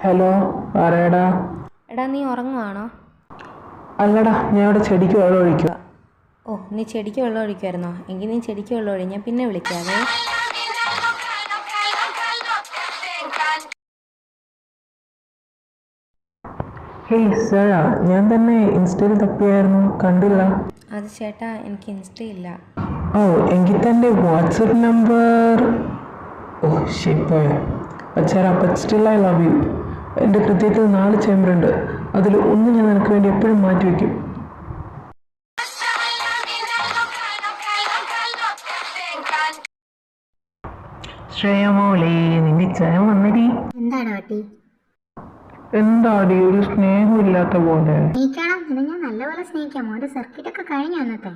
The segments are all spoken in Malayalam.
ഹലോ, പറയടാ. എടാ നീ ഉറങ്ങുവാണോ? അല്ലടാ, ഞാൻ ഇവിടെ ചെടിക്ക് വെള്ളം ഒഴിക്കുക. ഓ, നീ ചെടിക്ക് വെള്ളം ഒഴിക്കുമായിരുന്നോ? എങ്കിൽ നീ ചെടിക്ക് വെള്ളം ഒഴി, ഞാൻ പിന്നെ വിളിക്കാവേ. ഹേയ് സാറാ, ഞാൻ തന്നെ ഇൻസ്റ്റയിൽ തപ്പിയായിരുന്നു, കണ്ടില്ല. അത് ചേട്ടാ, എനിക്ക് ഇൻസ്റ്റയില്ല. ഓ, എങ്കിൽ തൻ്റെ വാട്സപ്പ് നമ്പർ. ഓ പോയോ. അച്ഛാ, but still I love you. എൻ്റെ ഹൃദയത്തിൽ 4 ചേമ്പറുണ്ട്. അതിൽ ഒന്ന് ഞാൻ നിനക്ക് വേണ്ടി എപ്പോഴും മാറ്റി വയ്ക്കും. ശ്രേയമോളെ, നിന്റെ ചയം വന്നടി. എന്താടി ഒരു സ്നേഹമില്ലാത്ത പോലെ? ഞാൻ നല്ലപോലെ സ്നേഹിക്കാം. മോന്റെ സർക്കിട്ട് ഒക്കെ കഴിഞ്ഞു. അന്നത്തെ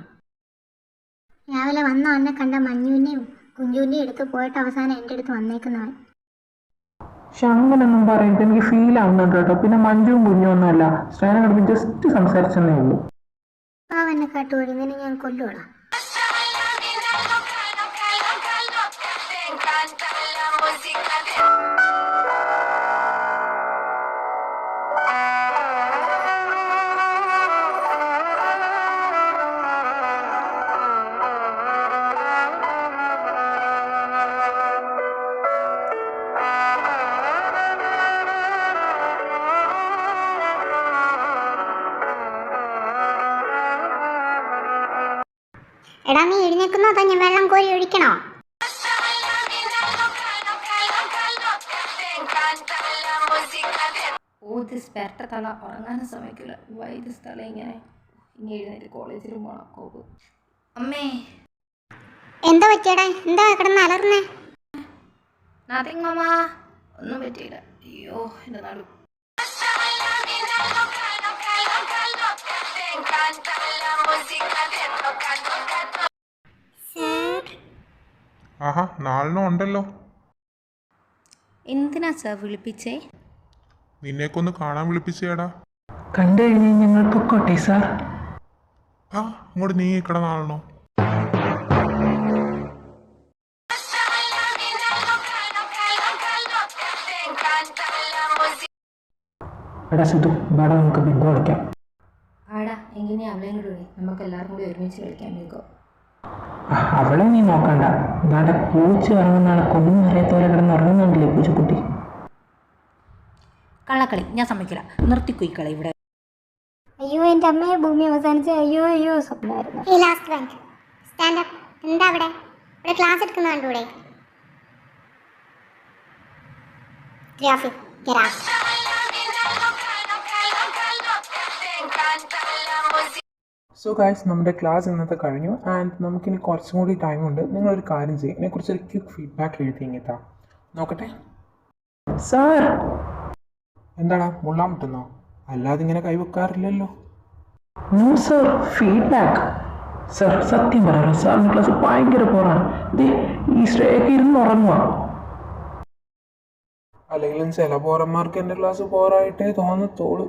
രാവിലെ വന്ന കണ്ട മഞ്ഞുവിനെയും കുഞ്ചുവിനെയും എടുത്ത് പോയിട്ട് അവസാനം എൻ്റെ അടുത്ത് വന്നേക്കുന്നവൻ. അങ്ങനൊന്നും പറയരുത്, എനിക്ക് ഫീൽ ആവുന്നുണ്ട് കേട്ടോ. പിന്നെ മഞ്ജുവും കുഞ്ഞും ഒന്നുമല്ല, ശ്രേയനെ കിടന്ന് ജസ്റ്റ് സംസാരിച്ചെന്നേ ഉള്ളൂ. അവനെ കാട്ടുവഴി നിന്നെ ഞാൻ കൊല്ലുവാടാ. എടാ, നീ എഴുന്നേക്കുന്നോ അതോ ഞാൻ വെള്ളം കോരി ഒഴിക്കണോ? പെരട്ട തല ഉറങ്ങാനും സമയക്കില്ല. വൈദ്യ സ്ഥലം ഇങ്ങനെ ഇനി എഴുന്നേറ്റ് കോളേജിലും പോണം. കോപ്പ് അമ്മേ. എന്താ പറ്റിയടാ? എന്താ കിടന്ന് അലർന്നേ? നത്തിങ് മാമ, ഒന്നും പറ്റിയില്ല. അയ്യോ, എൻ്റെ നാട്. ആഹാ, നാളിനും ഉണ്ടല്ലോ. എന്തിനാ സാർ വിളിപ്പിച്ചേ? നിന്നെക്കൊന്ന് കാണാൻ വിളിപ്പിച്ചേടാ. കണ്ടു കഴിഞ്ഞ് ഞങ്ങൾ പൊക്കോട്ടെ സാർ. ആ, അങ്ങോട്ട് നീങ്ങി കിടന്നാളണോ? എടാ സിദ്ധു, വേടാ നമുക്ക് ബിങ്കോ കളിക്കാം. ആടാ, എങ്ങനെ അവളെയും കൂടെ വിളി. നമുക്ക് എല്ലാവരും കൂടി ഒരുമിച്ച് കളിക്കാം ബിങ്കോ. അവളെ നീ നോക്കണ്ട. നാടെ പൂച്ച ഇറങ്ങുന്ന കൊന്നും അറിയാത്തവരെ കിടന്ന് ഇറങ്ങുന്നുണ്ടല്ലേ പൂച്ചക്കുട്ടി. കള്ളക്കളി ഞാൻ സമ്മതിക്കില്ല. നിർത്തിക്കുയിക്കളി ഇവിടെ. അയ്യോ, എൻ്റെ അമ്മയെ ഭൂമി അവസാനിച്ച്. അയ്യോ അയ്യോ, സ്വപ്നമായിരുന്നു. എന്താ അവിടെ ഇവിടെ ക്ലാസ് എടുക്കുന്ന കണ്ടൂടെ? സോ ഗൈസ്, നമ്മുടെ ക്ലാസ് ഇന്നത്തെ കഴിഞ്ഞു. ആൻഡ് നമുക്കിനി കുറച്ചും കൂടി ടൈമുണ്ട്. നിങ്ങളൊരു കാര്യം ചെയ്യും, ഇതിനെക്കുറിച്ചൊരു ക്വിക്ക് ഫീഡ്ബാക്ക് എഴുതിയെങ്കിട്ടാ നോക്കട്ടെ. സാർ, എന്താടാ, മുള്ളാൻ പറ്റുന്നോ? അല്ലാതെ ഇങ്ങനെ കൈവെക്കാറില്ലല്ലോ. No sir, feedback. സർ, സത്യം പറയാലോ, സാറിൻ്റെ ക്ലാസ് ഭയങ്കര പോറാണ്. ഈ ശ്രേയൊക്കെ ഇരുന്ന് ഉറങ്ങുക. അല്ലെങ്കിലും ചില പോറന്മാർക്ക് എൻ്റെ ക്ലാസ് പോറായിട്ടേ തോന്നത്തോളൂ.